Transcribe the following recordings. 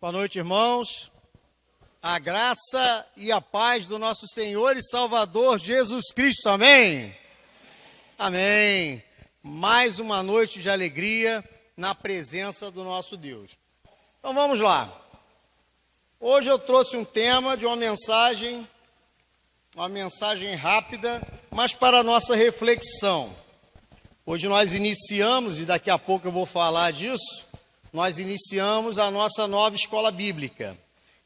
Boa noite, irmãos. A graça e a paz do nosso Senhor e Salvador Jesus Cristo, amém? Amém. Mais uma noite de alegria na presença do nosso Deus. Então vamos lá. Hoje eu trouxe um tema de uma mensagem rápida, mas para a nossa reflexão. Hoje nós iniciamos, e daqui a pouco eu vou falar disso, nós iniciamos a nossa nova escola bíblica.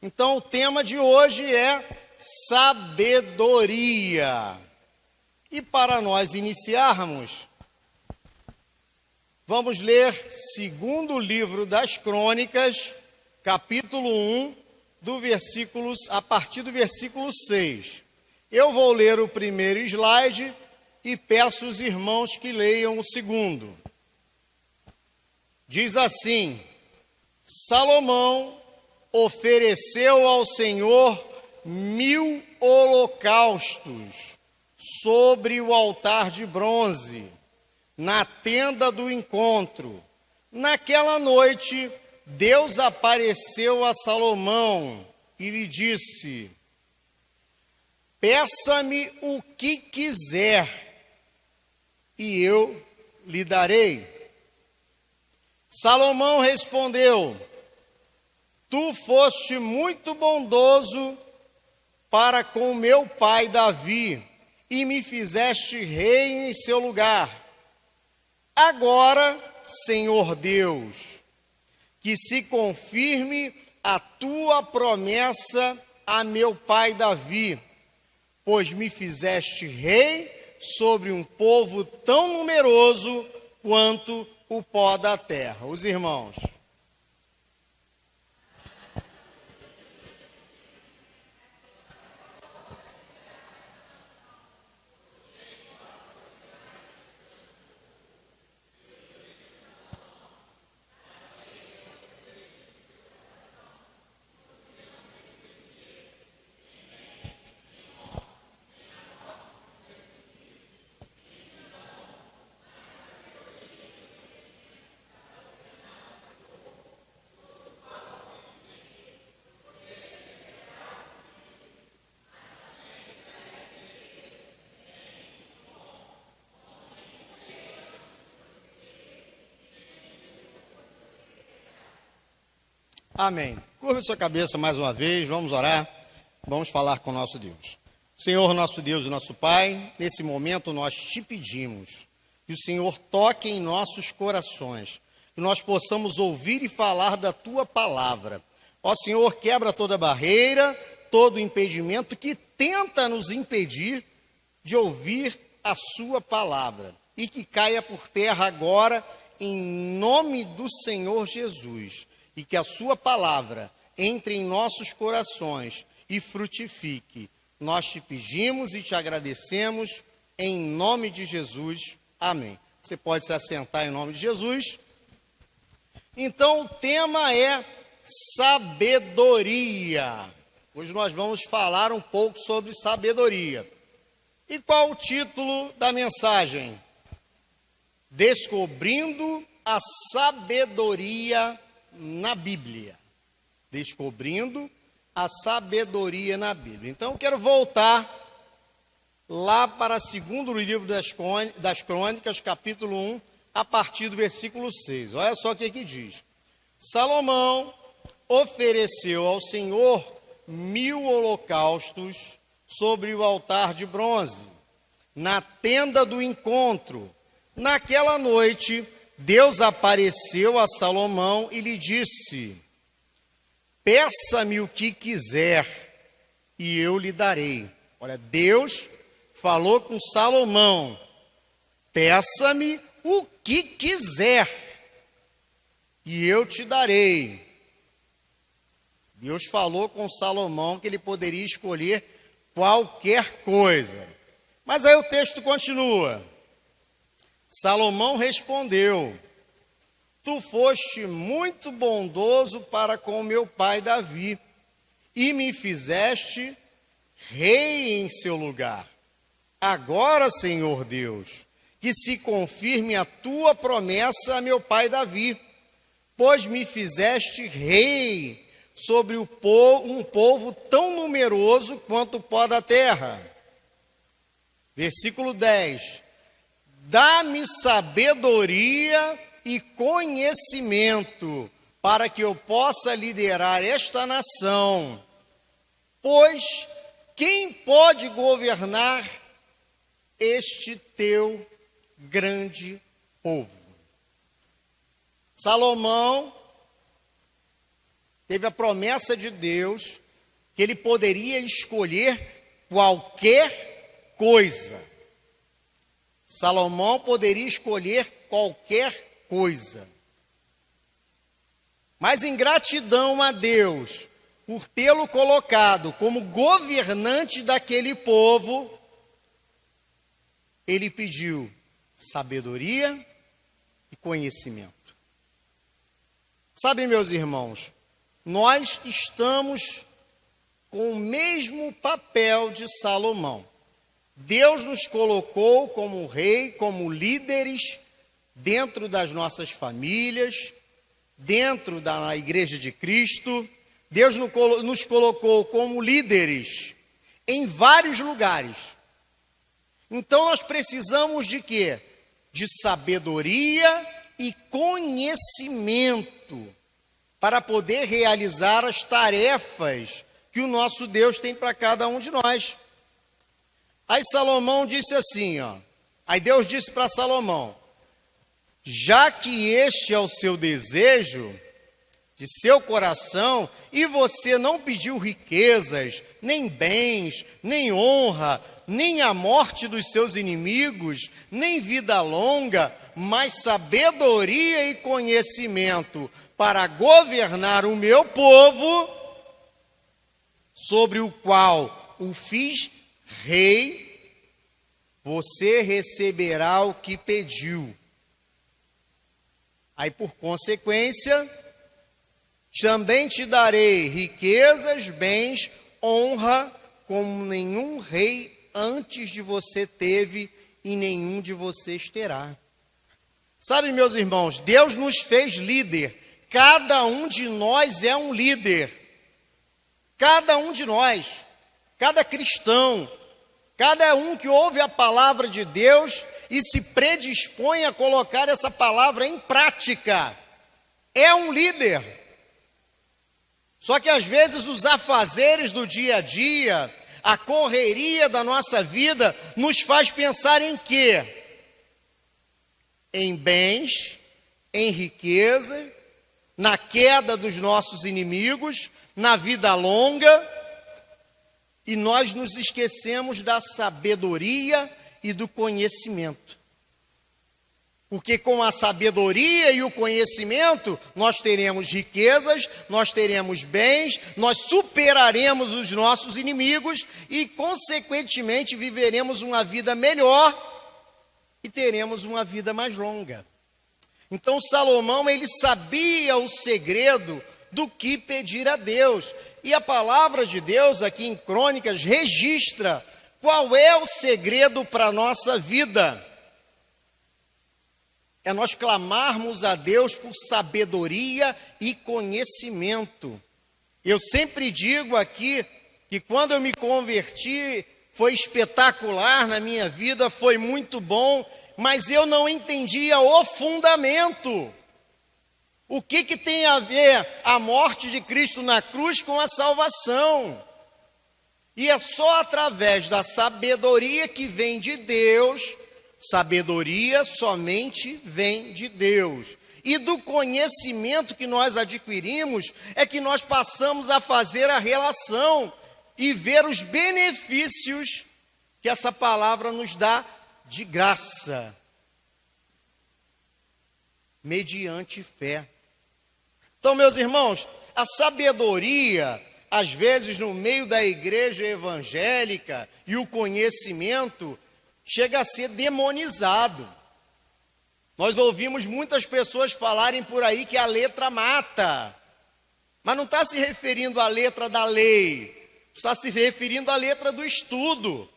Então, o tema de hoje é sabedoria. E para nós iniciarmos, vamos ler segundo livro das Crônicas, capítulo 1, a partir do versículo 6. Eu vou ler o primeiro slide e peço aos irmãos que leiam o segundo. Diz assim: Salomão ofereceu ao Senhor 1000 holocaustos sobre o altar de bronze, na tenda do encontro. Naquela noite, Deus apareceu a Salomão e lhe disse: peça-me o que quiser, e eu lhe darei. Salomão respondeu: tu foste muito bondoso para com meu pai Davi, e me fizeste rei em seu lugar. Agora, Senhor Deus, que se confirme a tua promessa a meu pai Davi, pois me fizeste rei sobre um povo tão numeroso quanto o pó da terra. Os irmãos. Amém. Curva sua cabeça mais uma vez, vamos orar, vamos falar com o nosso Deus. Senhor, nosso Deus e nosso Pai, nesse momento nós te pedimos que o Senhor toque em nossos corações, que nós possamos ouvir e falar da tua palavra. Ó Senhor, quebra toda barreira, todo impedimento que tenta nos impedir de ouvir a sua palavra, e que caia por terra agora, em nome do Senhor Jesus. E que a sua palavra entre em nossos corações e frutifique. Nós te pedimos e te agradecemos em nome de Jesus. Amém. Você pode se assentar em nome de Jesus. Então, o tema é sabedoria. Hoje nós vamos falar um pouco sobre sabedoria. E qual o título da mensagem? Descobrindo a sabedoria na Bíblia. Descobrindo a sabedoria na Bíblia. Então, eu quero voltar lá para segundo livro das Crônicas, capítulo 1, a partir do versículo 6. Olha só o que diz. Salomão ofereceu ao Senhor 1000 holocaustos sobre o altar de bronze, na tenda do encontro. Naquela noite, Deus apareceu a Salomão e lhe disse: peça-me o que quiser, e eu lhe darei. Olha, Deus falou com Salomão: peça-me o que quiser, e eu te darei. Deus falou com Salomão que ele poderia escolher qualquer coisa. Mas aí o texto continua. Salomão respondeu: tu foste muito bondoso para com meu pai Davi, e me fizeste rei em seu lugar. Agora, Senhor Deus, que se confirme a tua promessa a meu pai Davi, pois me fizeste rei sobre um povo tão numeroso quanto o pó da terra. Versículo 10. Dá-me sabedoria e conhecimento, para que eu possa liderar esta nação. Pois quem pode governar este teu grande povo? Salomão teve a promessa de Deus que ele poderia escolher qualquer coisa. Salomão poderia escolher qualquer coisa. Mas em gratidão a Deus por tê-lo colocado como governante daquele povo, ele pediu sabedoria e conhecimento. Sabe, meus irmãos, nós estamos com o mesmo papel de Salomão. Deus nos colocou como rei, como líderes, dentro das nossas famílias, dentro da Igreja de Cristo. Deus nos colocou como líderes em vários lugares. Então nós precisamos de quê? De sabedoria e conhecimento para poder realizar as tarefas que o nosso Deus tem para cada um de nós. Aí Salomão disse assim, aí Deus disse para Salomão: já que este é o seu desejo de seu coração, e você não pediu riquezas, nem bens, nem honra, nem a morte dos seus inimigos, nem vida longa, mas sabedoria e conhecimento para governar o meu povo, sobre o qual o fiz rei, você receberá o que pediu. Aí, por consequência, também te darei riquezas, bens, honra, como nenhum rei antes de você teve e nenhum de vocês terá. Sabe, meus irmãos, Deus nos fez líder. Cada um de nós é um líder. Cada um de nós, cada cristão, cada um que ouve a palavra de Deus e se predispõe a colocar essa palavra em prática, é um líder. Só que às vezes os afazeres do dia a dia, a correria da nossa vida, nos faz pensar em quê? Em bens, em riqueza, na queda dos nossos inimigos, na vida longa, e nós nos esquecemos da sabedoria e do conhecimento. Porque com a sabedoria e o conhecimento, nós teremos riquezas, nós teremos bens, nós superaremos os nossos inimigos e, consequentemente, viveremos uma vida melhor e teremos uma vida mais longa. Então, Salomão, ele sabia o segredo do que pedir a Deus. E a palavra de Deus, aqui em Crônicas, registra qual é o segredo para a nossa vida. É nós clamarmos a Deus por sabedoria e conhecimento. Eu sempre digo aqui que quando eu me converti, foi espetacular na minha vida, foi muito bom, mas eu não entendia o fundamento. O que tem a ver a morte de Cristo na cruz com a salvação? E é só através da sabedoria que vem de Deus. Sabedoria somente vem de Deus. E do conhecimento que nós adquirimos é que nós passamos a fazer a relação e ver os benefícios que essa palavra nos dá de graça, mediante fé. Então, meus irmãos, a sabedoria, às vezes no meio da igreja evangélica, e o conhecimento chega a ser demonizado. Nós ouvimos muitas pessoas falarem por aí que a letra mata, mas não está se referindo à letra da lei, está se referindo à letra do estudo,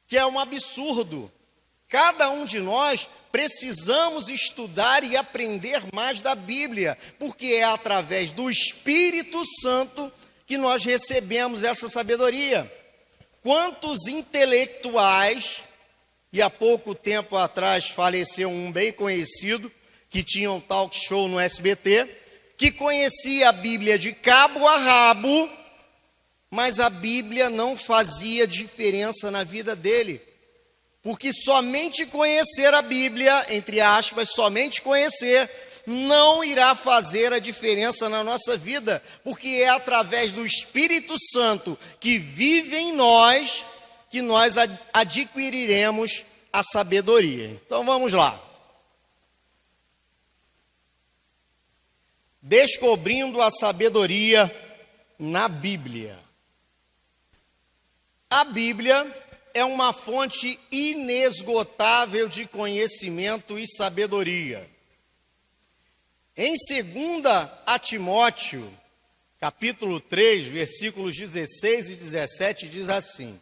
que é um absurdo. Cada um de nós precisamos estudar e aprender mais da Bíblia, porque é através do Espírito Santo que nós recebemos essa sabedoria. Quantos intelectuais, e há pouco tempo atrás faleceu um bem conhecido, que tinha um talk show no SBT, que conhecia a Bíblia de cabo a rabo, mas a Bíblia não fazia diferença na vida dele. Porque somente conhecer a Bíblia, entre aspas, somente conhecer, não irá fazer a diferença na nossa vida, porque é através do Espírito Santo que vive em nós, que nós adquiriremos a sabedoria. Então vamos lá. Descobrindo a sabedoria na Bíblia. A Bíblia é uma fonte inesgotável de conhecimento e sabedoria. Em 2 a Timóteo, capítulo 3, versículos 16 e 17, diz assim: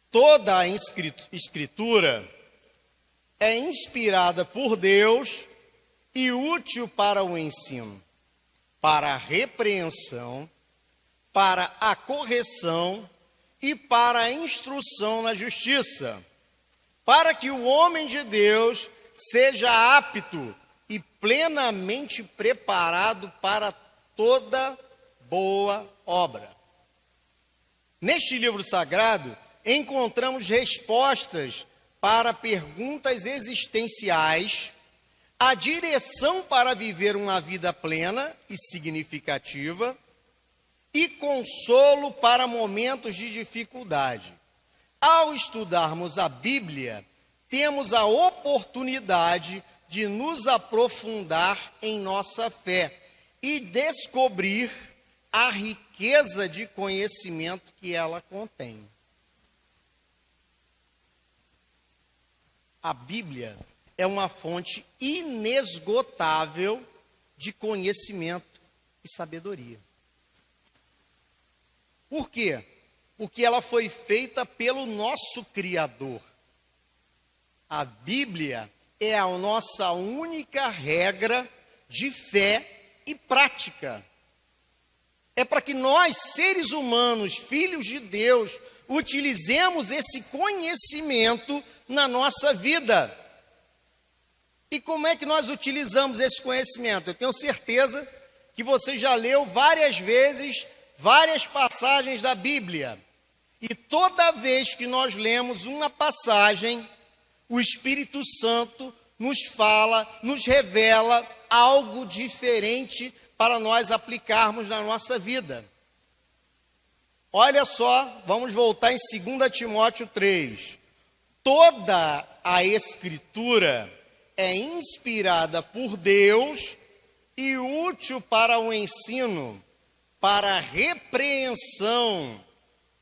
toda a escritura é inspirada por Deus e útil para o ensino, para a repreensão, para a correção e para a instrução na justiça, para que o homem de Deus seja apto e plenamente preparado para toda boa obra. Neste livro sagrado, encontramos respostas para perguntas existenciais, a direção para viver uma vida plena e significativa, e consolo para momentos de dificuldade. Ao estudarmos a Bíblia, temos a oportunidade de nos aprofundar em nossa fé e descobrir a riqueza de conhecimento que ela contém. A Bíblia é uma fonte inesgotável de conhecimento e sabedoria. Por quê? Porque ela foi feita pelo nosso Criador. A Bíblia é a nossa única regra de fé e prática. É para que nós, seres humanos, filhos de Deus, utilizemos esse conhecimento na nossa vida. E como é que nós utilizamos esse conhecimento? Eu tenho certeza que você já leu várias vezes várias passagens da Bíblia. E toda vez que nós lemos uma passagem, o Espírito Santo nos fala, nos revela algo diferente para nós aplicarmos na nossa vida. Olha só, vamos voltar em 2 Timóteo 3. Toda a Escritura é inspirada por Deus e útil para o ensino, para a repreensão,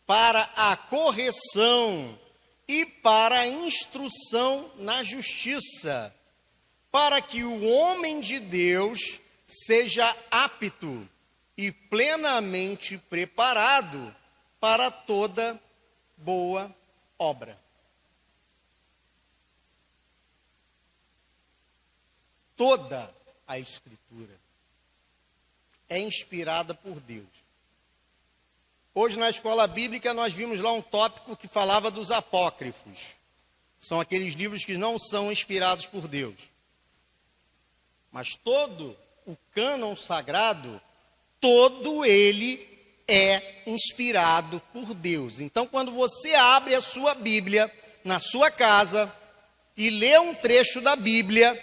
para a correção e para a instrução na justiça, para que o homem de Deus seja apto e plenamente preparado para toda boa obra. Toda a Escritura é inspirada por Deus. Hoje na escola bíblica nós vimos lá um tópico que falava dos apócrifos. São aqueles livros que não são inspirados por Deus. Mas todo o cânon sagrado, todo ele é inspirado por Deus. Então quando você abre a sua Bíblia na sua casa e lê um trecho da Bíblia,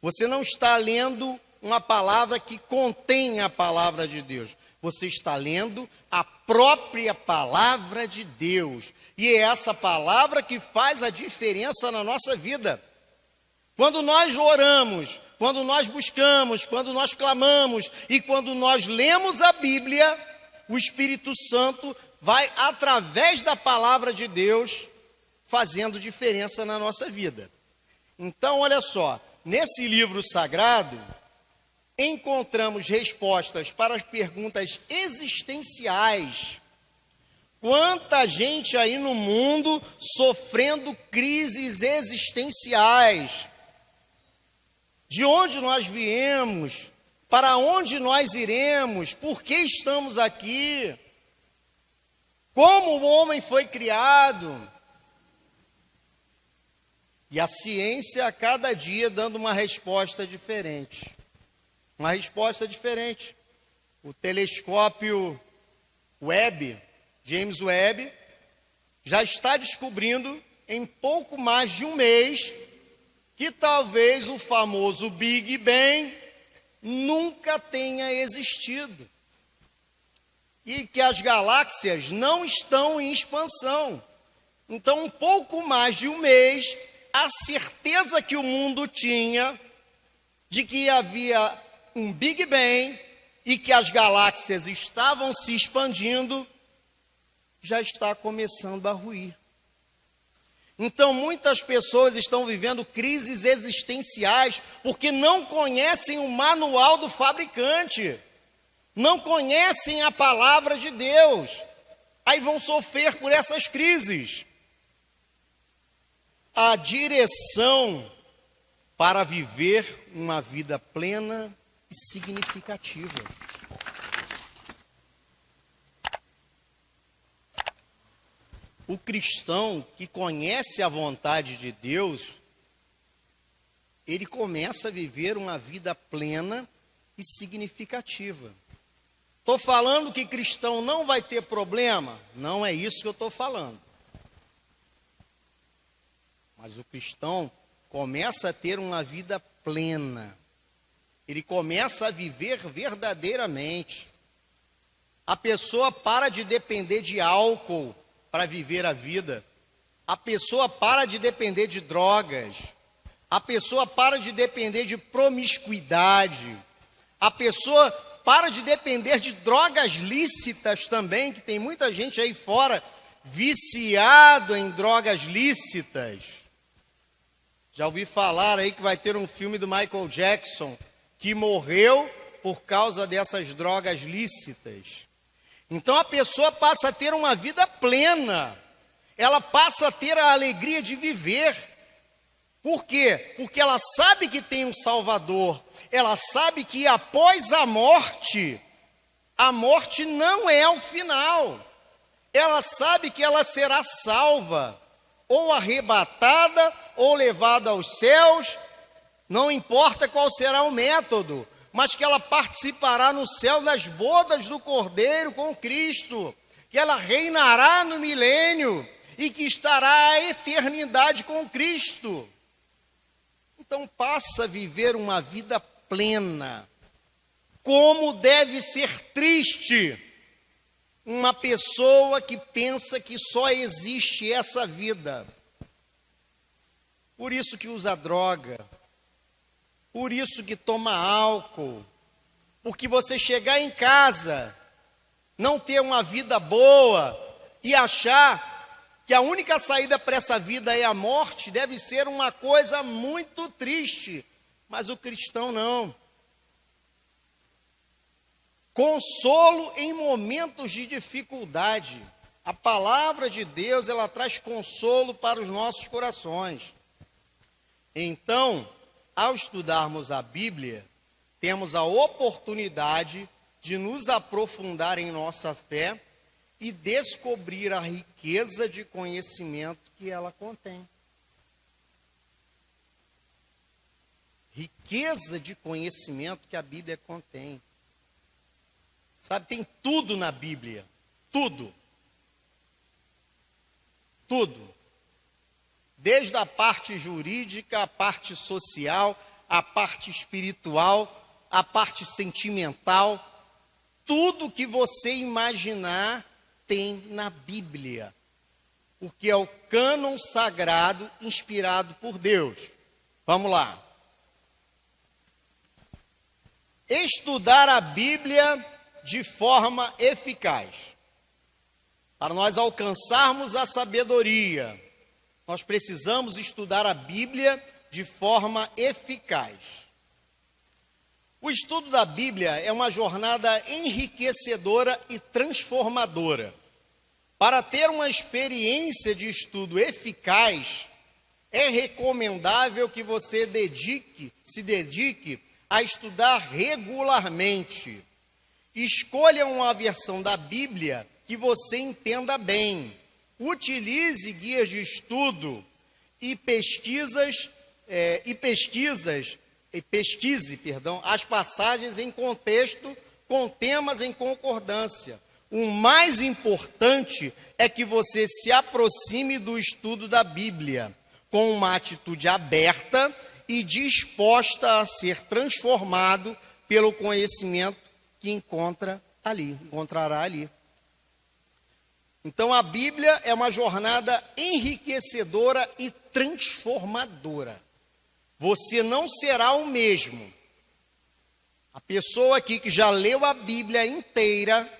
você não está lendo uma palavra que contém a palavra de Deus. Você está lendo a própria palavra de Deus. E é essa palavra que faz a diferença na nossa vida. Quando nós oramos, quando nós buscamos, quando nós clamamos e quando nós lemos a Bíblia, o Espírito Santo vai, através da palavra de Deus, fazendo diferença na nossa vida. Então, olha só, nesse livro sagrado, encontramos respostas para as perguntas existenciais. Quanta gente aí no mundo sofrendo crises existenciais. De onde nós viemos? Para onde nós iremos? Por que estamos aqui? Como o homem foi criado? E a ciência a cada dia dando uma resposta diferente. Uma resposta diferente. O telescópio Webb, James Webb, já está descobrindo em pouco mais de um mês que talvez o famoso Big Bang nunca tenha existido. E que as galáxias não estão em expansão. Então, um pouco mais de um mês, a certeza que o mundo tinha de que havia um Big Bang e que as galáxias estavam se expandindo, já está começando a ruir. Então, muitas pessoas estão vivendo crises existenciais porque não conhecem o manual do fabricante, não conhecem a palavra de Deus, aí vão sofrer por essas crises. A direção para viver uma vida plena e significativa. O cristão que conhece a vontade de Deus, ele começa a viver uma vida plena e significativa. Estou falando que cristão não vai ter problema? Não é isso que eu estou falando. Mas o cristão começa a ter uma vida plena. Ele começa a viver verdadeiramente. A pessoa para de depender de álcool para viver a vida. A pessoa para de depender de drogas. A pessoa para de depender de promiscuidade. A pessoa para de depender de drogas lícitas também, que tem muita gente aí fora viciado em drogas lícitas. Já ouvi falar aí que vai ter um filme do Michael Jackson que morreu por causa dessas drogas lícitas. Então a pessoa passa a ter uma vida plena, ela passa a ter a alegria de viver. Por quê? Porque ela sabe que tem um Salvador, ela sabe que após a morte não é o final. Ela sabe que ela será salva, ou arrebatada, ou levada aos céus, não importa qual será o método, mas que ela participará no céu das bodas do Cordeiro com Cristo, que ela reinará no milênio e que estará a eternidade com Cristo. Então passa a viver uma vida plena. Como deve ser triste uma pessoa que pensa que só existe essa vida. Por isso que usa droga. Por isso que toma álcool, porque você chegar em casa, não ter uma vida boa e achar que a única saída para essa vida é a morte, deve ser uma coisa muito triste, mas o cristão não. Consolo em momentos de dificuldade. A palavra de Deus, ela traz consolo para os nossos corações. Então, ao estudarmos a Bíblia, temos a oportunidade de nos aprofundar em nossa fé e descobrir a riqueza de conhecimento que ela contém. Riqueza de conhecimento que a Bíblia contém. Sabe, tem tudo na Bíblia. Tudo. Tudo. Desde a parte jurídica, a parte social, a parte espiritual, a parte sentimental, tudo que você imaginar tem na Bíblia, porque é o cânon sagrado inspirado por Deus. Vamos lá. Estudar a Bíblia de forma eficaz. Para nós alcançarmos a sabedoria, nós precisamos estudar a Bíblia de forma eficaz. O estudo da Bíblia é uma jornada enriquecedora e transformadora Para ter uma experiência de estudo eficaz, é recomendável que você se dedique a estudar regularmente. Escolha uma versão da Bíblia que você entenda bem. Utilize guias de estudo e pesquise as passagens em contexto com temas em concordância. O mais importante é que você se aproxime do estudo da Bíblia com uma atitude aberta e disposta a ser transformado pelo conhecimento que encontrará ali. Então a Bíblia é uma jornada enriquecedora e transformadora. Você não será o mesmo. A pessoa aqui que já leu a Bíblia inteira,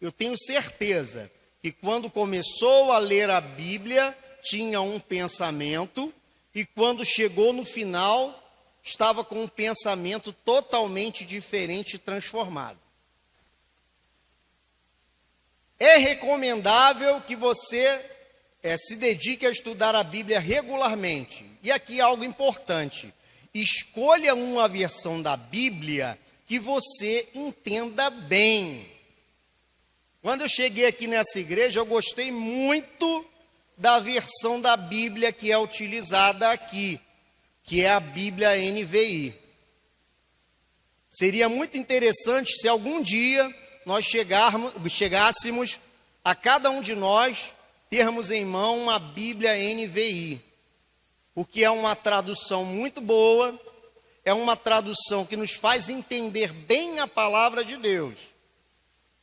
eu tenho certeza que quando começou a ler a Bíblia, tinha um pensamento, e quando chegou no final, estava com um pensamento totalmente diferente e transformado. É recomendável que você se dedique a estudar a Bíblia regularmente. E aqui algo importante: escolha uma versão da Bíblia que você entenda bem. Quando eu cheguei aqui nessa igreja, eu gostei muito da versão da Bíblia que é utilizada aqui, que é a Bíblia NVI. Seria muito interessante se algum dia nós chegássemos a cada um de nós termos em mão uma Bíblia NVI, porque é uma tradução muito boa, é uma tradução que nos faz entender bem a palavra de Deus.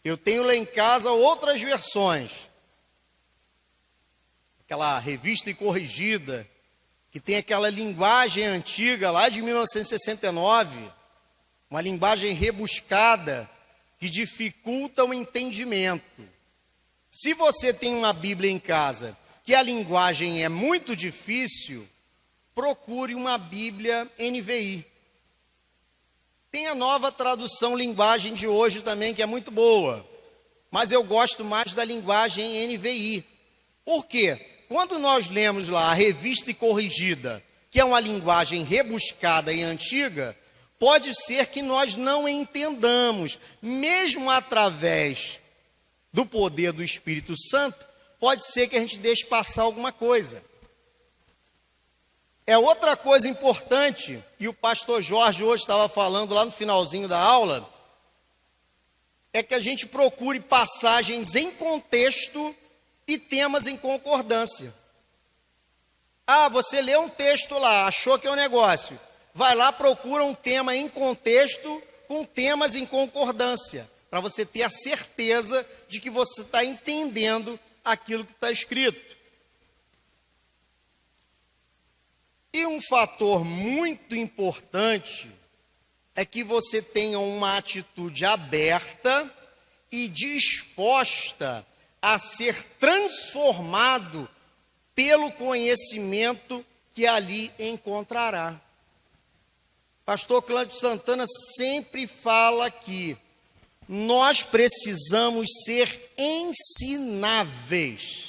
Eu tenho lá em casa outras versões, aquela Revista e Corrigida, que tem aquela linguagem antiga lá de 1969, uma linguagem rebuscada que dificulta o entendimento. Se você tem uma Bíblia em casa que a linguagem é muito difícil, procure uma Bíblia NVI. Tem a nova tradução linguagem de hoje também, que é muito boa, mas eu gosto mais da linguagem NVI. Por quê? Quando nós lemos lá a Revista e Corrigida, que é uma linguagem rebuscada e antiga, pode ser que nós não entendamos, mesmo através do poder do Espírito Santo, pode ser que a gente deixe passar alguma coisa. É outra coisa importante, e o pastor Jorge hoje estava falando lá no finalzinho da aula, é que a gente procure passagens em contexto e temas em concordância. Ah, você leu um texto lá, achou que é um negócio. Vai lá, procura um tema em contexto com temas em concordância, para você ter a certeza de que você está entendendo aquilo que está escrito. E um fator muito importante é que você tenha uma atitude aberta e disposta a ser transformado pelo conhecimento que ali encontrará. Pastor Clândio Santana sempre fala que nós precisamos ser ensináveis.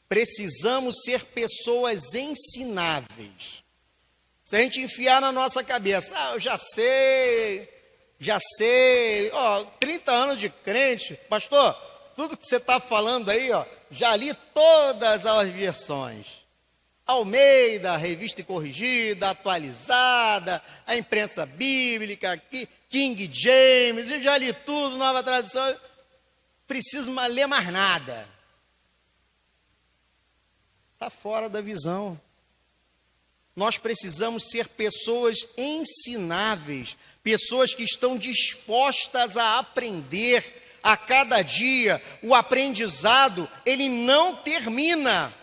Precisamos ser pessoas ensináveis. Se a gente enfiar na nossa cabeça, eu já sei, 30 anos de crente, pastor, tudo que você está falando aí, já li todas as versões. Almeida, Revista e Corrigida, Atualizada, a imprensa bíblica, King James, eu já li tudo, Nova Tradução, preciso ler mais nada. Está fora da visão. Nós precisamos ser pessoas ensináveis, pessoas que estão dispostas a aprender a cada dia. O aprendizado, ele não termina.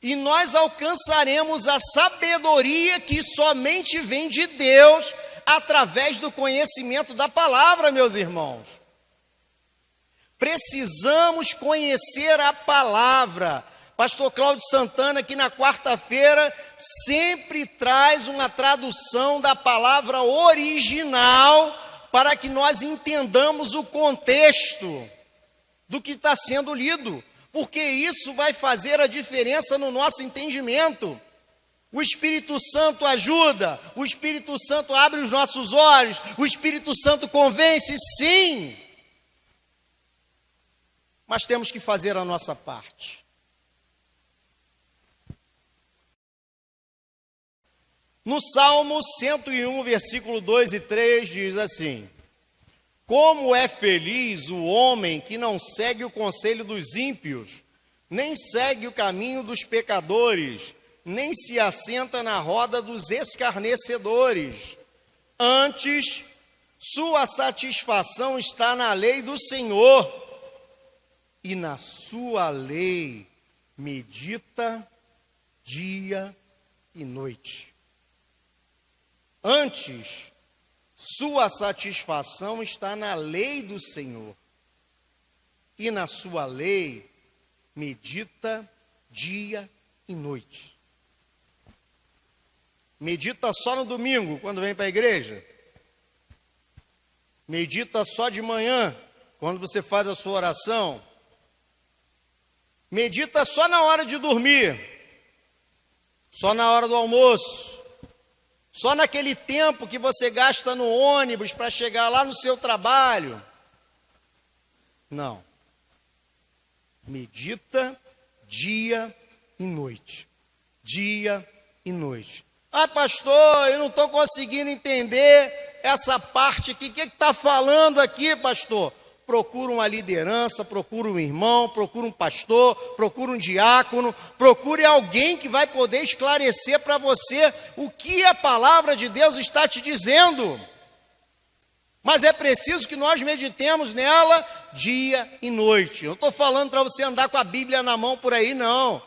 E nós alcançaremos a sabedoria que somente vem de Deus através do conhecimento da palavra, meus irmãos. Precisamos conhecer a palavra. Pastor Cláudio Santana, aqui na quarta-feira, sempre traz uma tradução da palavra original para que nós entendamos o contexto. do que está sendo lido, porque isso vai fazer a diferença no nosso entendimento. O Espírito Santo ajuda, o Espírito Santo abre os nossos olhos, o Espírito Santo convence, sim. Mas temos que fazer a nossa parte. No Salmo 101, versículo 2 e 3, diz assim: como é feliz o homem que não segue o conselho dos ímpios, nem segue o caminho dos pecadores, nem se assenta na roda dos escarnecedores. Antes, sua satisfação está na lei do Senhor, e na sua lei medita dia e noite. Antes, sua satisfação está na lei do Senhor, e na sua lei medita dia e noite. Medita só no domingo, quando vem para a igreja? Medita só de manhã, quando você faz a sua oração? Medita só na hora de dormir? Só na hora do almoço? Só naquele tempo que você gasta no ônibus para chegar lá no seu trabalho? Não. Medita dia e noite. Dia e noite. Ah, pastor, eu não estou conseguindo entender essa parte aqui. O que está falando aqui, pastor? Procura uma liderança, procura um irmão, procura um pastor, procura um diácono, procure alguém que vai poder esclarecer para você o que a palavra de Deus está te dizendo. Mas é preciso que nós meditemos nela dia e noite. Eu não estou falando para você andar com a Bíblia na mão por aí, não.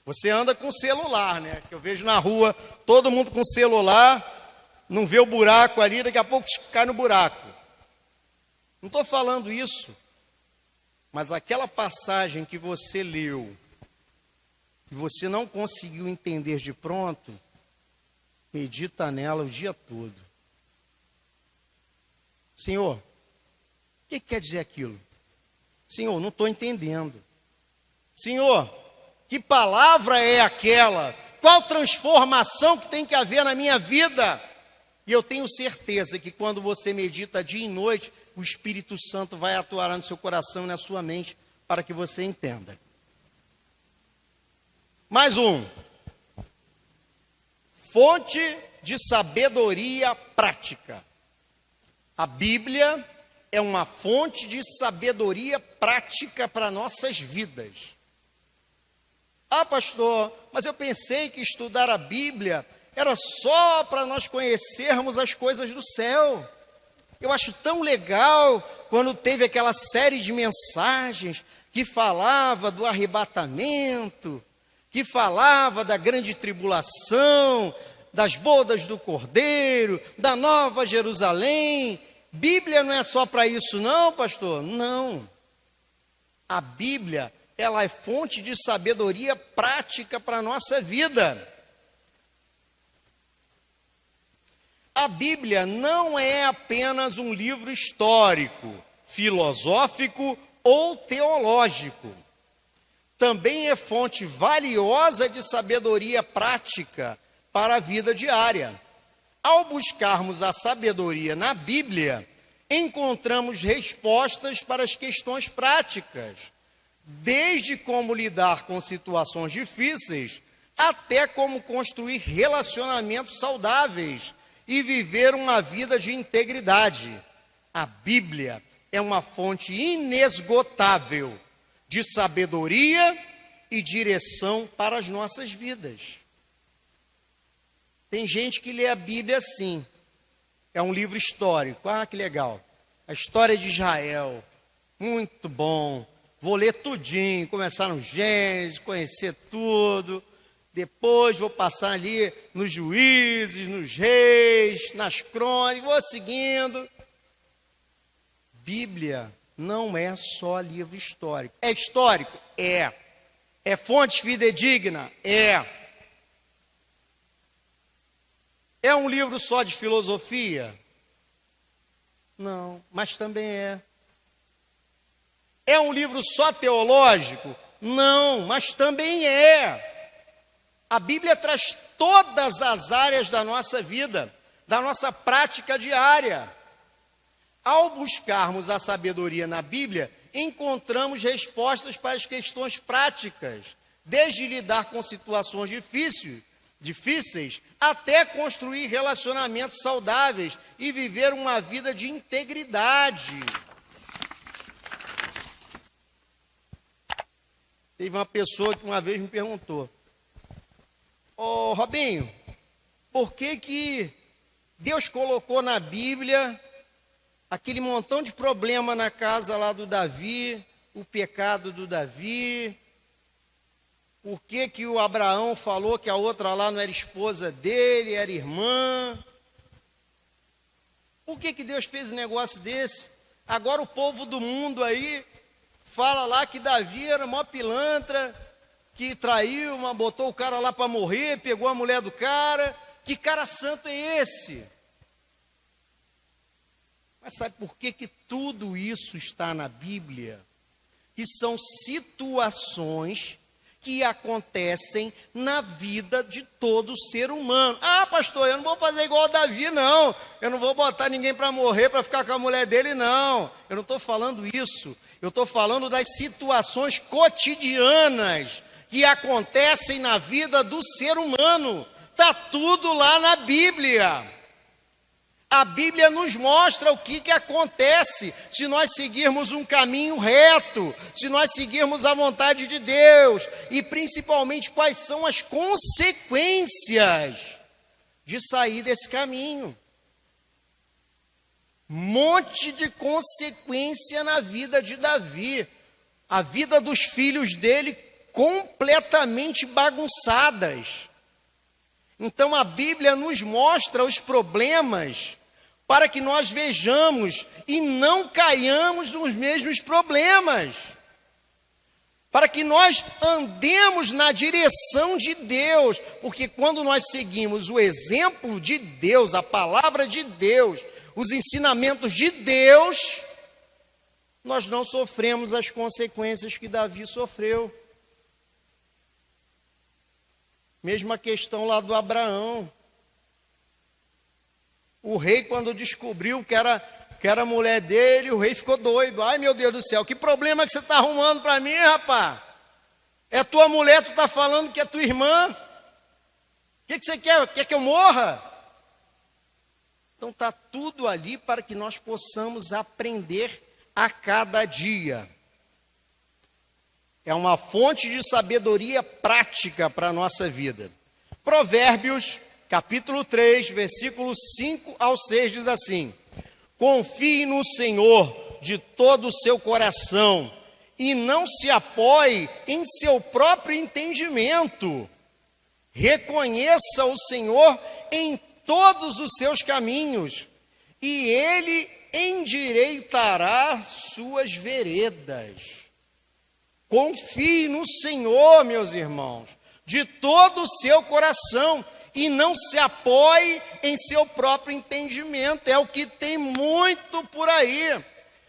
Você anda com celular, né? Que eu vejo na rua todo mundo com celular, não vê o buraco ali, daqui a pouco cai no buraco. Não estou falando isso, mas aquela passagem que você leu, que você não conseguiu entender de pronto, medita nela o dia todo. Senhor, o que quer dizer aquilo? Senhor, não estou entendendo. Senhor, que palavra é aquela? Qual transformação que tem que haver na minha vida? E eu tenho certeza que quando você medita dia e noite, o Espírito Santo vai atuar no seu coração e na sua mente para que você entenda. Mais um. Fonte de sabedoria prática. A Bíblia é uma fonte de sabedoria prática para nossas vidas. Ah, pastor, mas eu pensei que estudar a Bíblia era só para nós conhecermos as coisas do céu. Eu acho tão legal quando teve aquela série de mensagens que falava do arrebatamento, que falava da grande tribulação, das bodas do Cordeiro, da Nova Jerusalém. Bíblia não é só para isso não, pastor? Não. A Bíblia, ela é fonte de sabedoria prática para a nossa vida. A Bíblia não é apenas um livro histórico, filosófico ou teológico. Também é fonte valiosa de sabedoria prática para a vida diária. Ao buscarmos a sabedoria na Bíblia, encontramos respostas para as questões práticas, desde como lidar com situações difíceis, até como construir relacionamentos saudáveis e viver uma vida de integridade. A Bíblia é uma fonte inesgotável de sabedoria e direção para as nossas vidas. Tem gente que lê a Bíblia assim, é um livro histórico, ah, que legal, a história de Israel, muito bom, vou ler tudinho, começar no Gênesis, conhecer tudo, depois vou passar ali nos Juízes, nos Reis, nas Crônicas, vou seguindo. Bíblia não é só livro histórico. É histórico? É. É fonte fidedigna? É. É um livro só de filosofia? Não, mas também é. É um livro só teológico? Não, mas também é. A Bíblia traz todas as áreas da nossa vida, da nossa prática diária. Ao buscarmos a sabedoria na Bíblia, encontramos respostas para as questões práticas, desde lidar com situações difíceis, até construir relacionamentos saudáveis e viver uma vida de integridade. Teve uma pessoa que uma vez me perguntou: ô Robinho, por que Deus colocou na Bíblia aquele montão de problema na casa lá do Davi, o pecado do Davi? Por que o Abraão falou que a outra lá não era esposa dele, era irmã? Por que Deus fez um negócio desse? Agora o povo do mundo aí fala lá que Davi era mó pilantra, que traiu, botou o cara lá para morrer, pegou a mulher do cara. Que cara santo é esse? Mas sabe por que tudo isso está na Bíblia? Que são situações que acontecem na vida de todo ser humano. Ah, pastor, eu não vou fazer igual a Davi, não. Eu não vou botar ninguém para morrer, para ficar com a mulher dele, não. Eu não estou falando isso. Eu estou falando das situações cotidianas que acontecem na vida do ser humano. Está tudo lá na Bíblia. A Bíblia nos mostra o que acontece se nós seguirmos um caminho reto, se nós seguirmos a vontade de Deus, e principalmente quais são as consequências de sair desse caminho. Monte de consequência na vida de Davi, a vida dos filhos dele completamente bagunçadas. Então a Bíblia nos mostra os problemas para que nós vejamos e não caiamos nos mesmos problemas, para que nós andemos na direção de Deus, porque quando nós seguimos o exemplo de Deus, a palavra de Deus, os ensinamentos de Deus, nós não sofremos as consequências que Davi sofreu. Mesma questão lá do Abraão. O rei, quando descobriu que era a mulher dele, o rei ficou doido. Ai, meu Deus do céu, que problema que você está arrumando para mim, rapaz? É tua mulher, tu está falando que é tua irmã? O que você quer? Quer que eu morra? Então está tudo ali para que nós possamos aprender a cada dia. É uma fonte de sabedoria prática para a nossa vida. Provérbios, capítulo 3, versículos 5 ao 6, diz assim: confie no Senhor de todo o seu coração e não se apoie em seu próprio entendimento. Reconheça o Senhor em todos os seus caminhos e Ele endireitará suas veredas. Confie no Senhor, meus irmãos, de todo o seu coração e não se apoie em seu próprio entendimento. É o que tem muito por aí.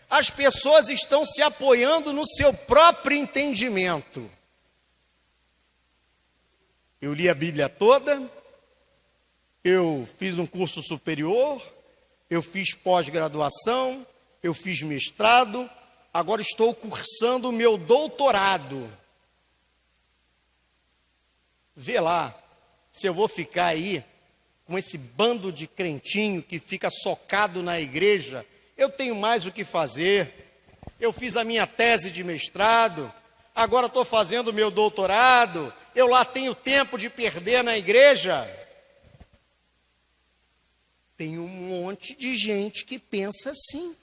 As pessoas estão se apoiando no seu próprio entendimento. Eu li a Bíblia toda, eu fiz um curso superior, eu fiz pós-graduação, eu fiz mestrado, agora estou cursando o meu doutorado. Vê lá se eu vou ficar aí com esse bando de crentinho que fica socado na igreja. Eu tenho mais o que fazer. Eu fiz a minha tese de mestrado, agora estou fazendo o meu doutorado. Eu lá tenho tempo de perder na igreja. Tem um monte de gente que pensa assim.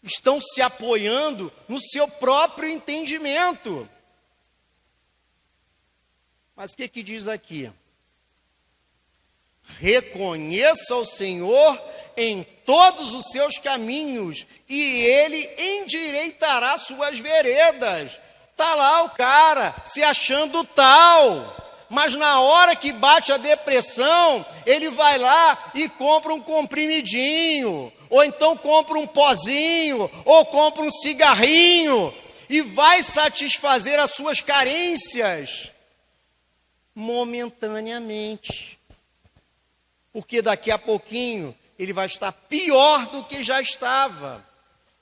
Estão se apoiando no seu próprio entendimento. Mas o que diz aqui? Reconheça o Senhor em todos os seus caminhos e Ele endireitará suas veredas. Está lá o cara se achando tal, mas na hora que bate a depressão, ele vai lá e compra um comprimidinho, ou então compra um pozinho, ou compra um cigarrinho, e vai satisfazer as suas carências momentaneamente. Porque daqui a pouquinho ele vai estar pior do que já estava.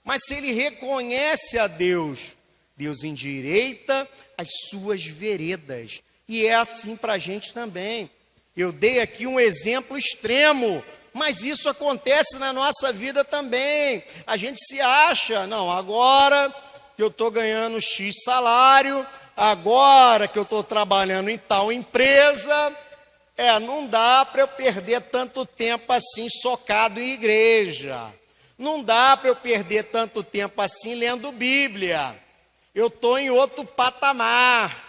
Mas se ele reconhece a Deus, Deus endireita as suas veredas. E é assim para a gente também. Eu dei aqui um exemplo extremo, mas isso acontece na nossa vida também. A gente se acha, não, agora que eu estou ganhando X salário, agora que eu estou trabalhando em tal empresa, não dá para eu perder tanto tempo assim socado em igreja. Não dá para eu perder tanto tempo assim lendo Bíblia. Eu estou em outro patamar.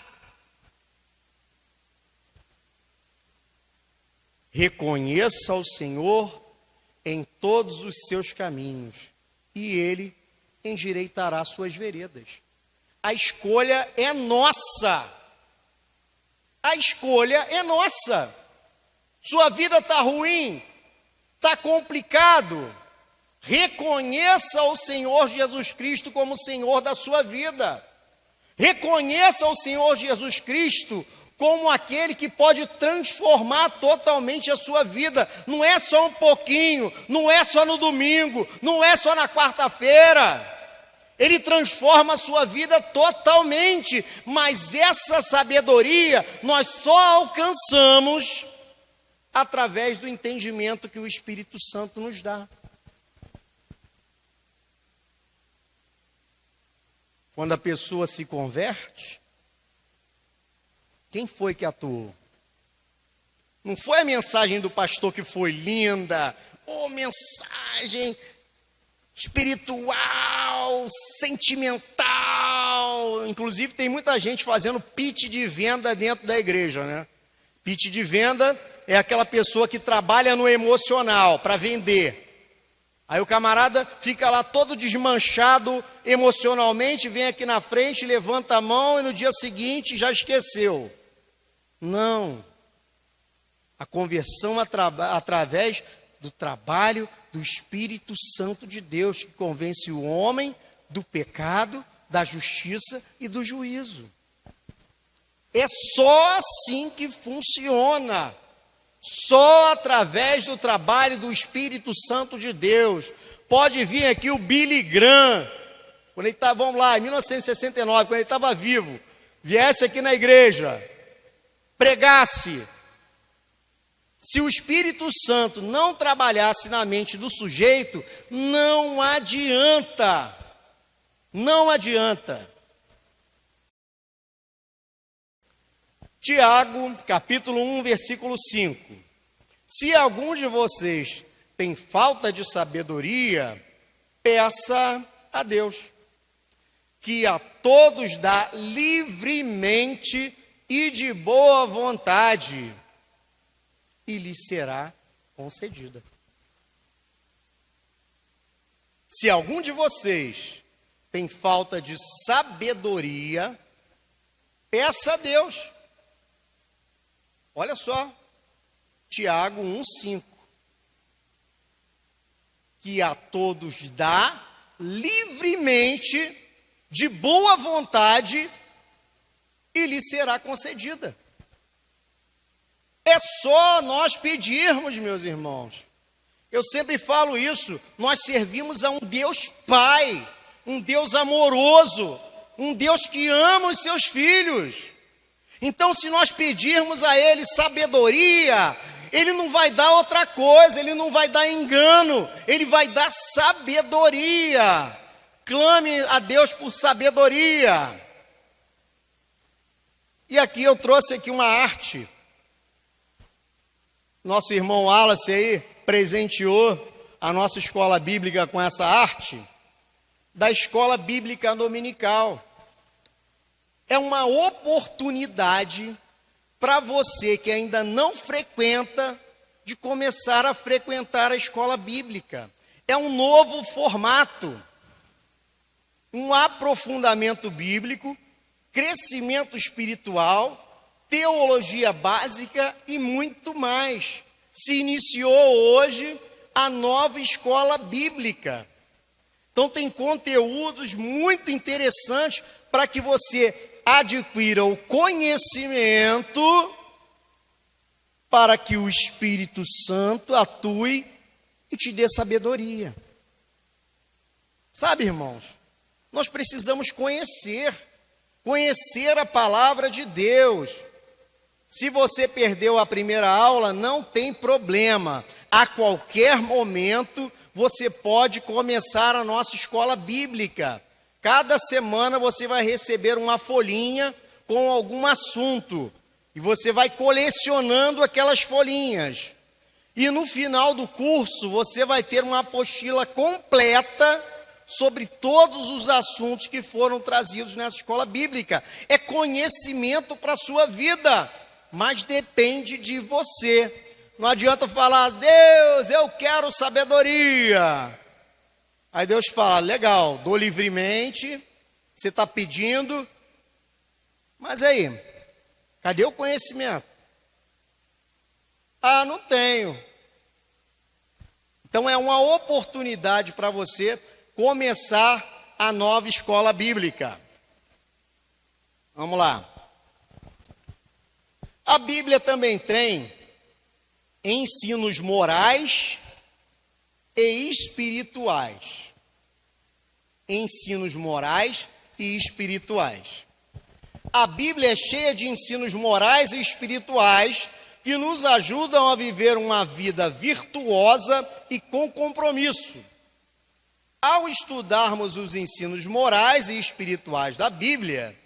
Reconheça o Senhor em todos os seus caminhos, e Ele endireitará suas veredas. A escolha é nossa. A escolha é nossa. Sua vida está ruim, está complicado. Reconheça o Senhor Jesus Cristo como Senhor da sua vida. Reconheça o Senhor Jesus Cristo como aquele que pode transformar totalmente a sua vida. Não é só um pouquinho, não é só no domingo, não é só na quarta-feira. Ele transforma a sua vida totalmente, mas essa sabedoria nós só alcançamos através do entendimento que o Espírito Santo nos dá. Quando a pessoa se converte, quem foi que atuou? Não foi a mensagem do pastor que foi linda, mensagem espiritual, sentimental. Inclusive tem muita gente fazendo pitch de venda dentro da igreja, né? Pitch de venda é aquela pessoa que trabalha no emocional para vender. Aí o camarada fica lá todo desmanchado emocionalmente, vem aqui na frente, levanta a mão e no dia seguinte já esqueceu. Não. A conversão através do trabalho do Espírito Santo de Deus, que convence o homem do pecado, da justiça e do juízo. É só assim que funciona. Só através do trabalho do Espírito Santo de Deus. Pode vir aqui o Billy Graham, quando ele estava, vamos lá, em 1969, quando ele estava vivo, viesse aqui na igreja, pregasse. Se o Espírito Santo não trabalhasse na mente do sujeito, não adianta. Não adianta. Tiago, capítulo 1, versículo 5. Se algum de vocês tem falta de sabedoria, peça a Deus, que a todos dá livremente e de boa vontade, e lhe será concedida. Se algum de vocês tem falta de sabedoria, peça a Deus. Olha só, Tiago 1,5. Que a todos dá livremente, de boa vontade, e lhe será concedida. É só nós pedirmos, meus irmãos. Eu sempre falo isso, nós servimos a um Deus Pai, um Deus amoroso, um Deus que ama os seus filhos. Então, se nós pedirmos a Ele sabedoria, Ele não vai dar outra coisa, Ele não vai dar engano, Ele vai dar sabedoria. Clame a Deus por sabedoria. E aqui eu trouxe aqui uma arte. Nosso irmão Wallace aí presenteou a nossa escola bíblica com essa arte da escola bíblica dominical. É uma oportunidade para você que ainda não frequenta, de começar a frequentar a escola bíblica. É um novo formato, um aprofundamento bíblico, crescimento espiritual, teologia básica e muito mais. Se iniciou hoje a nova escola bíblica. Então tem conteúdos muito interessantes para que você adquira o conhecimento, para que o Espírito Santo atue e te dê sabedoria. Sabe, irmãos, nós precisamos conhecer a palavra de Deus. Se você perdeu a primeira aula, não tem problema. A qualquer momento, você pode começar a nossa escola bíblica. Cada semana você vai receber uma folhinha com algum assunto. E você vai colecionando aquelas folhinhas. E no final do curso, você vai ter uma apostila completa sobre todos os assuntos que foram trazidos nessa escola bíblica. É conhecimento para a sua vida, mas depende de você. Não adianta falar, Deus, eu quero sabedoria. Aí Deus fala, legal, dou livremente, você está pedindo, mas aí, cadê o conhecimento? Ah, não tenho. Então é uma oportunidade para você começar a nova escola bíblica. Vamos lá. A Bíblia também tem ensinos morais e espirituais. Ensinos morais e espirituais. A Bíblia é cheia de ensinos morais e espirituais que nos ajudam a viver uma vida virtuosa e com compromisso. Ao estudarmos os ensinos morais e espirituais da Bíblia,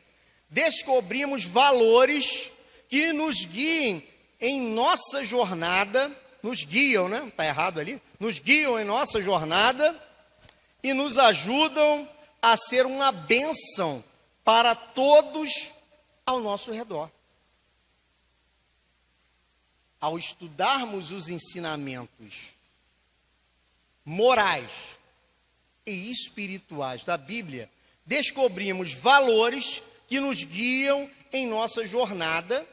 descobrimos valores que nos guiem em nossa jornada, nos guiam, né? Está errado ali? Nos guiam em nossa jornada e nos ajudam a ser uma bênção para todos ao nosso redor. Ao estudarmos os ensinamentos morais e espirituais da Bíblia, descobrimos valores que nos guiam em nossa jornada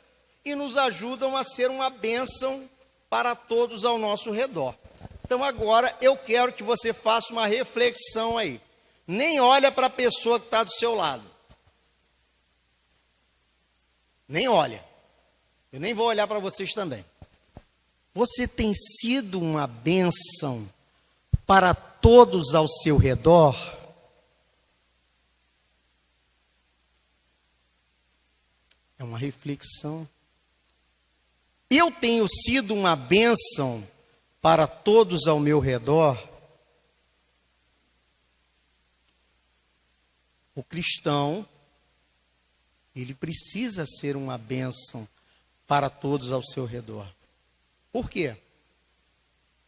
e nos ajudam a ser uma bênção para todos ao nosso redor. Então agora eu quero que você faça uma reflexão aí. Nem olha para a pessoa que está do seu lado. Nem olha. Eu nem vou olhar para vocês também. Você tem sido uma bênção para todos ao seu redor? É uma reflexão. Eu tenho sido uma bênção para todos ao meu redor? O cristão, ele precisa ser uma bênção para todos ao seu redor. Por quê?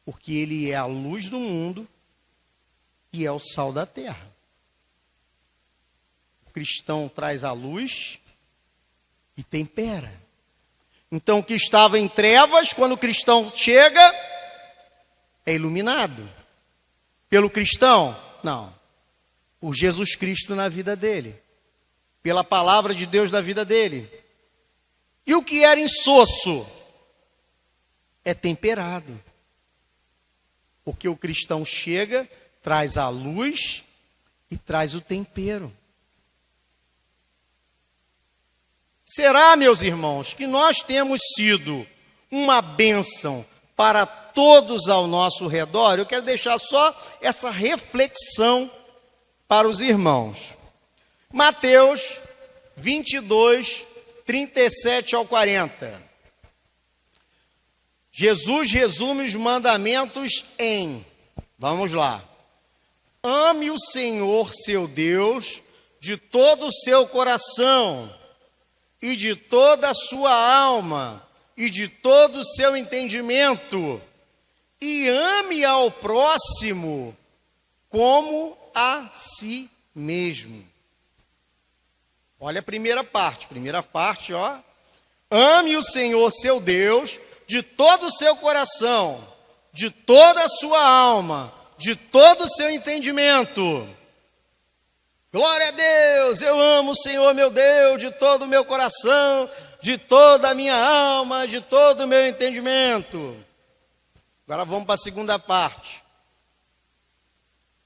Porque ele é a luz do mundo e é o sal da terra. O cristão traz a luz e tempera. Então, o que estava em trevas, quando o cristão chega, é iluminado. Pelo cristão? Não. Por Jesus Cristo na vida dele. Pela palavra de Deus na vida dele. E o que era insosso é temperado. Porque o cristão chega, traz a luz e traz o tempero. Será, meus irmãos, que nós temos sido uma bênção para todos ao nosso redor? Eu quero deixar só essa reflexão para os irmãos. Mateus 22, 37 ao 40. Jesus resume os mandamentos em, vamos lá, ame o Senhor seu Deus de todo o seu coração e de toda a sua alma e de todo o seu entendimento, e ame ao próximo como a si mesmo. Olha a primeira parte, ó. Ame o Senhor seu Deus de todo o seu coração, de toda a sua alma, de todo o seu entendimento. Glória a Deus, eu amo o Senhor meu Deus de todo o meu coração, de toda a minha alma, de todo o meu entendimento. Agora vamos para a segunda parte.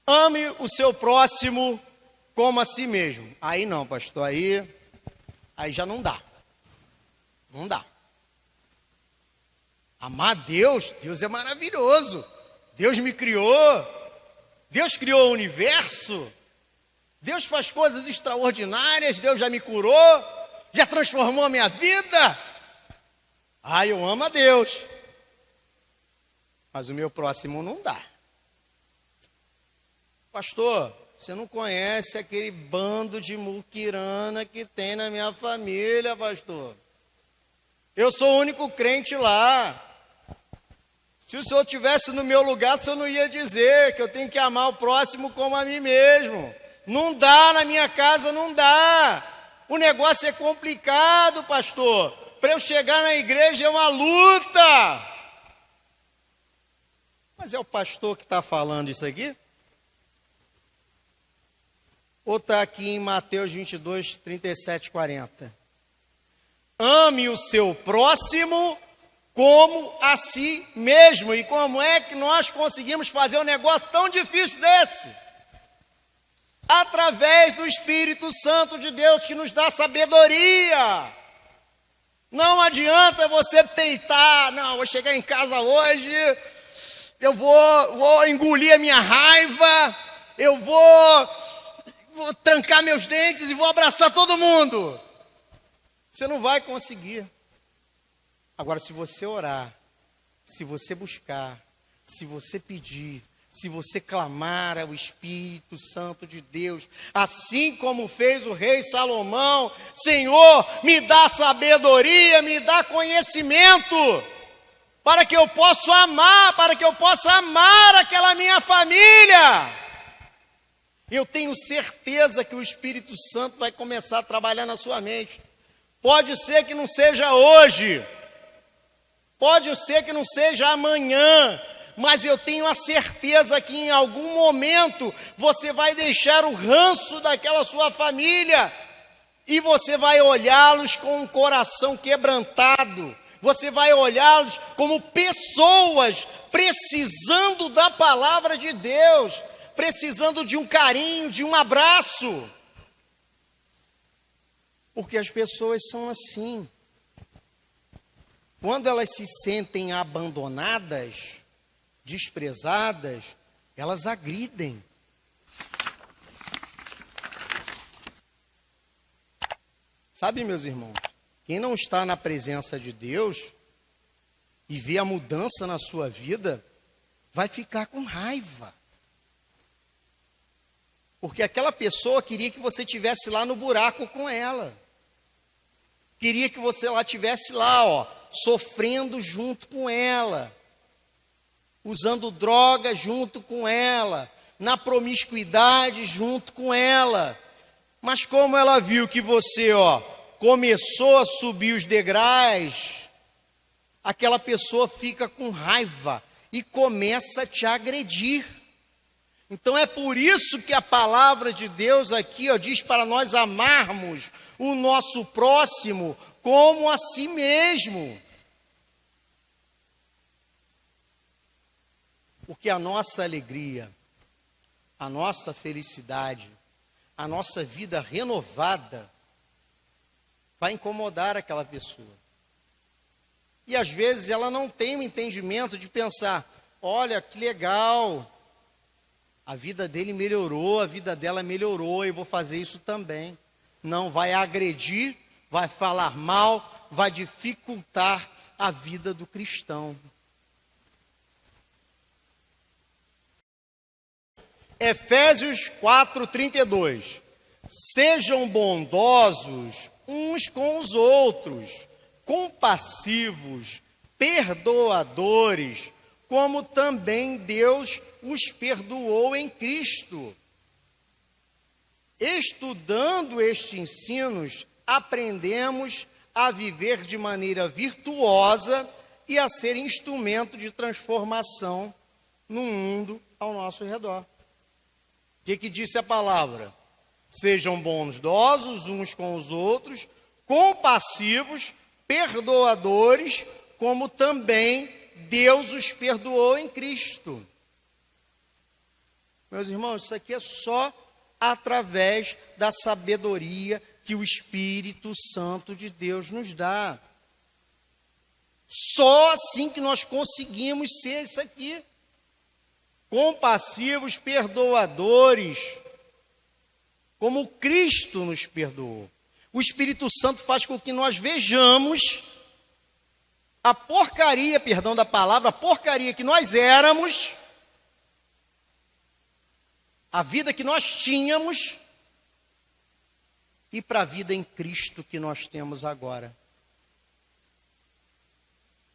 ame o seu próximo como a si mesmo. Aí não, pastor, aí já não dá. Não dá. Amar Deus é maravilhoso. Deus me criou. Deus criou o universo. Deus faz coisas extraordinárias. Deus já me curou. Já transformou a minha vida. Eu amo a Deus. Mas o meu próximo não dá. Pastor, você não conhece aquele bando de muquirana que tem na minha família, pastor. Eu sou o único crente lá. Se o senhor estivesse no meu lugar, o senhor não ia dizer que eu tenho que amar o próximo como a mim mesmo. Não dá, na minha casa não dá. O negócio é complicado, pastor. Para eu chegar na igreja é uma luta. Mas é o pastor que está falando isso aqui? Ou está aqui em Mateus 22, 37, 40? Ame o seu próximo como a si mesmo. E como é que nós conseguimos fazer um negócio tão difícil desse? Através do Espírito Santo de Deus, que nos dá sabedoria. Não adianta você peitar, não, vou chegar em casa hoje, eu vou engolir a minha raiva, eu vou trancar meus dentes e vou abraçar todo mundo. Você não vai conseguir. Agora, se você orar, se você buscar, se você pedir, se você clamar ao Espírito Santo de Deus, assim como fez o rei Salomão, Senhor, me dá sabedoria, me dá conhecimento, para que eu possa amar aquela minha família. Eu tenho certeza que o Espírito Santo vai começar a trabalhar na sua mente. Pode ser que não seja hoje, pode ser que não seja amanhã, mas eu tenho a certeza que em algum momento você vai deixar o ranço daquela sua família e você vai olhá-los com um coração quebrantado. Você vai olhá-los como pessoas precisando da palavra de Deus, precisando de um carinho, de um abraço. Porque as pessoas são assim. Quando elas se sentem abandonadas, desprezadas, elas agridem. Sabe, meus irmãos, quem não está na presença de Deus e vê a mudança na sua vida, vai ficar com raiva. Porque aquela pessoa queria que você estivesse lá no buraco com ela. Queria que você lá estivesse lá, sofrendo junto com ela, usando droga junto com ela, na promiscuidade junto com ela. Mas como ela viu que você, começou a subir os degraus, aquela pessoa fica com raiva e começa a te agredir. Então é por isso que a palavra de Deus aqui diz para nós amarmos o nosso próximo como a si mesmo. Porque a nossa alegria, a nossa felicidade, a nossa vida renovada vai incomodar aquela pessoa. E às vezes ela não tem o entendimento de pensar, olha que legal, a vida dele melhorou, a vida dela melhorou, eu vou fazer isso também. Não, vai agredir, vai falar mal, vai dificultar a vida do cristão. Efésios 4:32. Sejam bondosos uns com os outros, compassivos, perdoadores, como também Deus os perdoou em Cristo. Estudando estes ensinos, aprendemos a viver de maneira virtuosa e a ser instrumento de transformação no mundo ao nosso redor. O que disse a palavra? Sejam bondosos uns com os outros, compassivos, perdoadores, como também Deus os perdoou em Cristo. Meus irmãos, isso aqui é só através da sabedoria que o Espírito Santo de Deus nos dá. Só assim que nós conseguimos ser isso aqui. Compassivos, perdoadores, como Cristo nos perdoou. O Espírito Santo faz com que nós vejamos a porcaria, perdão da palavra, a porcaria que nós éramos, a vida que nós tínhamos, e para a vida em Cristo que nós temos agora.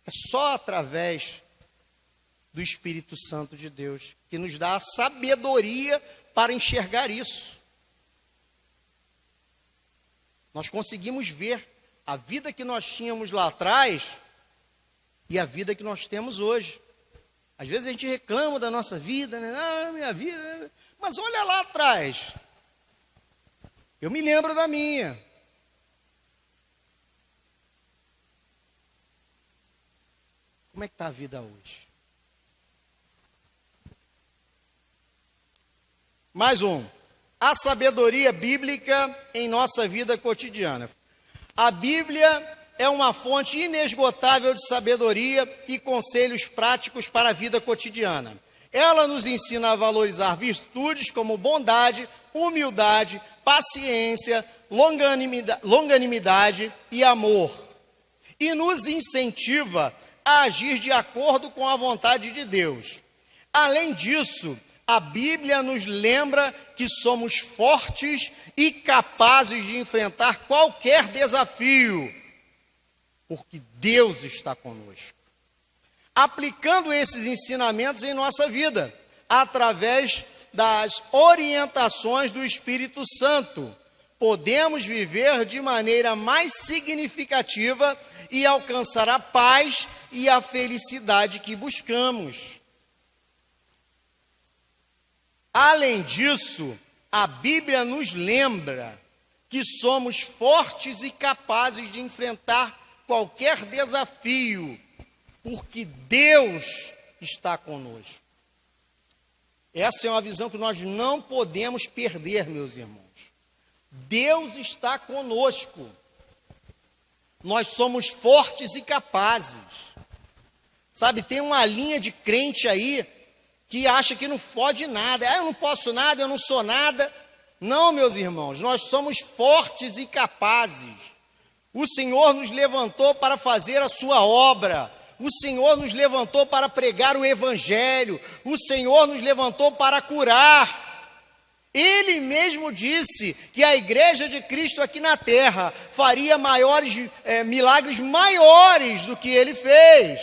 É só através do Espírito Santo de Deus que nos dá a sabedoria para enxergar isso. Nós conseguimos ver a vida que nós tínhamos lá atrás e a vida que nós temos hoje. Às vezes a gente reclama da nossa vida, né? Ah, minha vida. Mas olha lá atrás. Eu me lembro da minha. Como é que está a vida hoje? Mais um. A sabedoria bíblica em nossa vida cotidiana. A Bíblia é uma fonte inesgotável de sabedoria e conselhos práticos para a vida cotidiana. Ela nos ensina a valorizar virtudes como bondade, humildade, paciência, longanimidade e amor. E nos incentiva a agir de acordo com a vontade de Deus. Além disso, a Bíblia nos lembra que somos fortes e capazes de enfrentar qualquer desafio, porque Deus está conosco. Aplicando esses ensinamentos em nossa vida, através das orientações do Espírito Santo, podemos viver de maneira mais significativa e alcançar a paz e a felicidade que buscamos. Além disso, a Bíblia nos lembra que somos fortes e capazes de enfrentar qualquer desafio, porque Deus está conosco. Essa é uma visão que nós não podemos perder, meus irmãos. Deus está conosco. Nós somos fortes e capazes. Sabe, tem uma linha de crente aí que acha que não pode nada. Eu não posso nada, eu não sou nada. Não, meus irmãos, nós somos fortes e capazes. O Senhor nos levantou para fazer a sua obra. O Senhor nos levantou para pregar o Evangelho. O Senhor nos levantou para curar. Ele mesmo disse que a igreja de Cristo aqui na terra faria milagres maiores do que ele fez.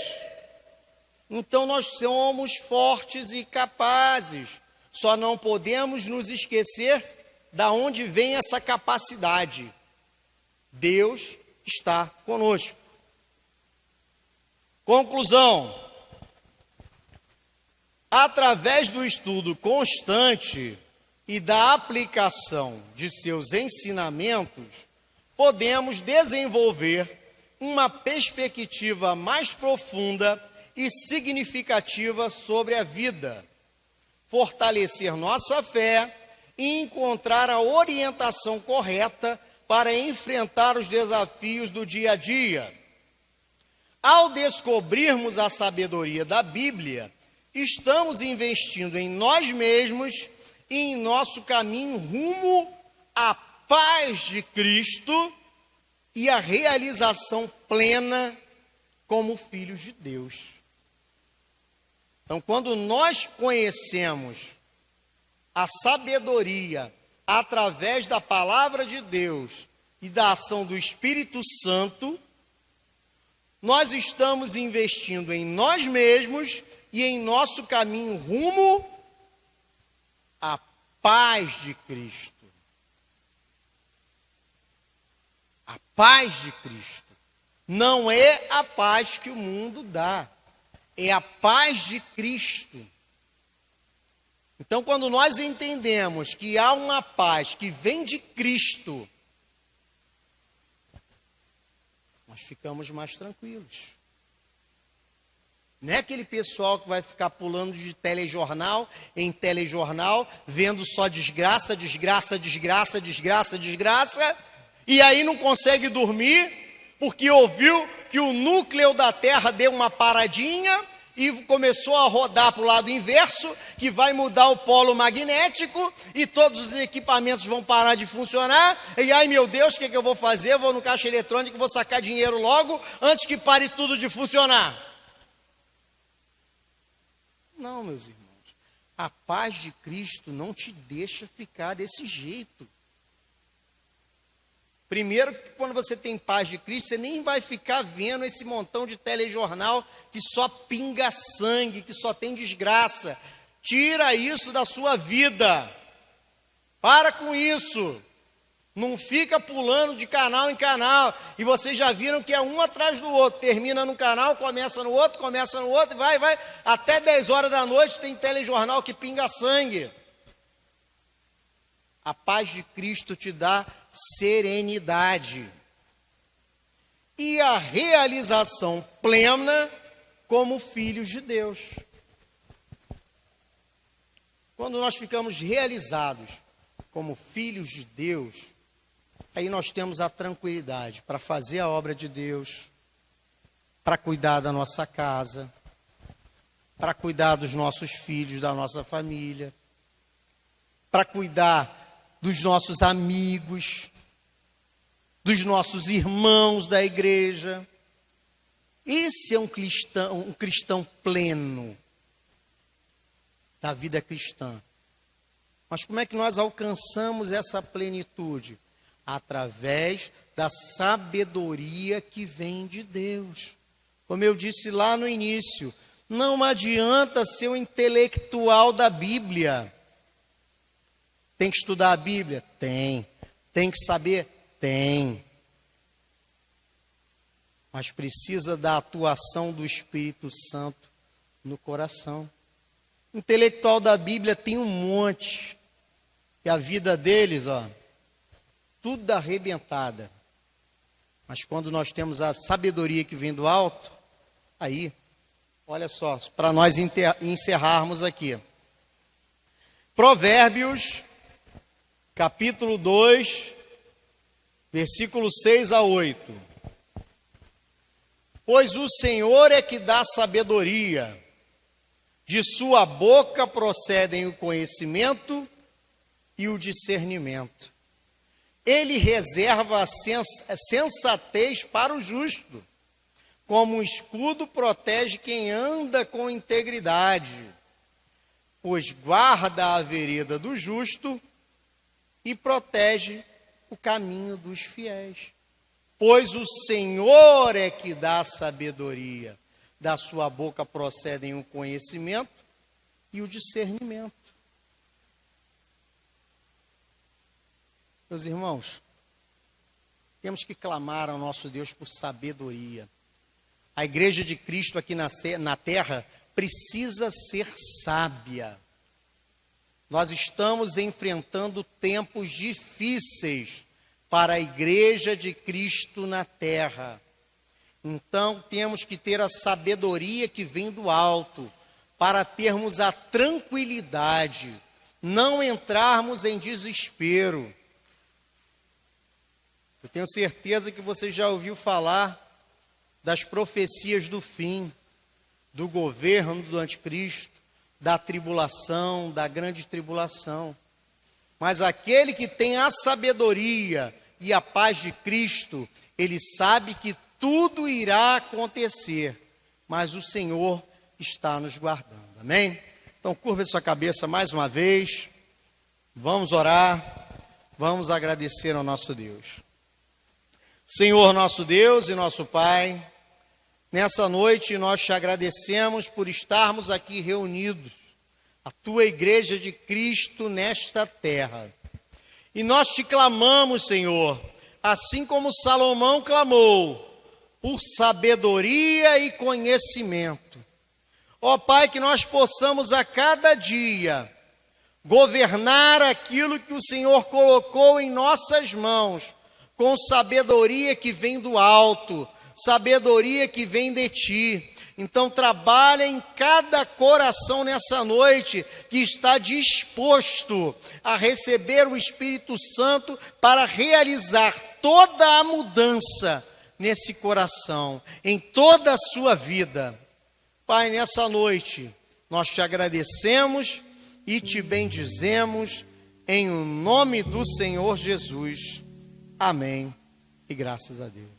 Então nós somos fortes e capazes. Só não podemos nos esquecer da onde vem essa capacidade. Deus está conosco. Conclusão: através do estudo constante e da aplicação de seus ensinamentos, podemos desenvolver uma perspectiva mais profunda e significativa sobre a vida, fortalecer nossa fé e encontrar a orientação correta para enfrentar os desafios do dia a dia. Ao descobrirmos a sabedoria da Bíblia, estamos investindo em nós mesmos e em nosso caminho rumo à paz de Cristo e à realização plena como filhos de Deus. Então, quando nós conhecemos a sabedoria através da palavra de Deus e da ação do Espírito Santo, nós estamos investindo em nós mesmos e em nosso caminho rumo à paz de Cristo. A paz de Cristo não é a paz que o mundo dá, é a paz de Cristo. Então, quando nós entendemos que há uma paz que vem de Cristo, nós ficamos mais tranquilos. Não é aquele pessoal que vai ficar pulando de telejornal em telejornal, vendo só desgraça, desgraça, desgraça, desgraça, desgraça, e aí não consegue dormir, porque ouviu que o núcleo da Terra deu uma paradinha e começou a rodar para o lado inverso, que vai mudar o polo magnético, e todos os equipamentos vão parar de funcionar, e ai meu Deus, o que eu vou fazer? Eu vou no caixa eletrônico e vou sacar dinheiro logo, antes que pare tudo de funcionar. Não, meus irmãos, a paz de Cristo não te deixa ficar desse jeito. Primeiro, quando você tem paz de Cristo, você nem vai ficar vendo esse montão de telejornal que só pinga sangue, que só tem desgraça. Tira isso da sua vida. Para com isso. Não fica pulando de canal em canal. E vocês já viram que é um atrás do outro. Termina num canal, começa no outro, e vai. Até 10 horas da noite tem telejornal que pinga sangue. A paz de Cristo te dá serenidade. E a realização plena como filhos de Deus. Quando nós ficamos realizados como filhos de Deus, aí nós temos a tranquilidade para fazer a obra de Deus, para cuidar da nossa casa, para cuidar dos nossos filhos, da nossa família, para cuidar dos nossos amigos, dos nossos irmãos da igreja. Esse é um cristão pleno da vida cristã. Mas como é que nós alcançamos essa plenitude? Através da sabedoria que vem de Deus. Como eu disse lá no início, não adianta ser um intelectual da Bíblia. Tem que estudar a Bíblia? Tem. Tem que saber? Tem. Mas precisa da atuação do Espírito Santo no coração. Intelectual da Bíblia tem um monte. E a vida deles, tudo arrebentada. Mas quando nós temos a sabedoria que vem do alto, aí, olha só, para nós encerrarmos aqui. Provérbios, capítulo 2, versículo 6 a 8. Pois o Senhor é que dá sabedoria, de sua boca procedem o conhecimento e o discernimento. Ele reserva a sensatez para o justo, como um escudo protege quem anda com integridade, pois guarda a vereda do justo e protege o caminho dos fiéis. Pois o Senhor é que dá sabedoria, da sua boca procedem o conhecimento e o discernimento. Meus irmãos, temos que clamar ao nosso Deus por sabedoria. A igreja de Cristo aqui na terra precisa ser sábia. Nós estamos enfrentando tempos difíceis para a igreja de Cristo na terra. Então, temos que ter a sabedoria que vem do alto, para termos a tranquilidade, não entrarmos em desespero. Eu tenho certeza que você já ouviu falar das profecias do fim, do governo do anticristo, da tribulação, da grande tribulação. Mas aquele que tem a sabedoria e a paz de Cristo, ele sabe que tudo irá acontecer, mas o Senhor está nos guardando. Amém? Então curva sua cabeça mais uma vez. Vamos orar. Vamos agradecer ao nosso Deus. Senhor nosso Deus e nosso Pai, nessa noite nós te agradecemos por estarmos aqui reunidos, a tua igreja de Cristo nesta terra. E nós te clamamos, Senhor, assim como Salomão clamou, por sabedoria e conhecimento. Ó Pai, que nós possamos a cada dia governar aquilo que o Senhor colocou em nossas mãos, com sabedoria que vem do alto, sabedoria que vem de Ti. Então trabalha em cada coração nessa noite que está disposto a receber o Espírito Santo para realizar toda a mudança nesse coração, em toda a sua vida. Pai, nessa noite nós te agradecemos e te bendizemos em nome do Senhor Jesus. Amém. E graças a Deus.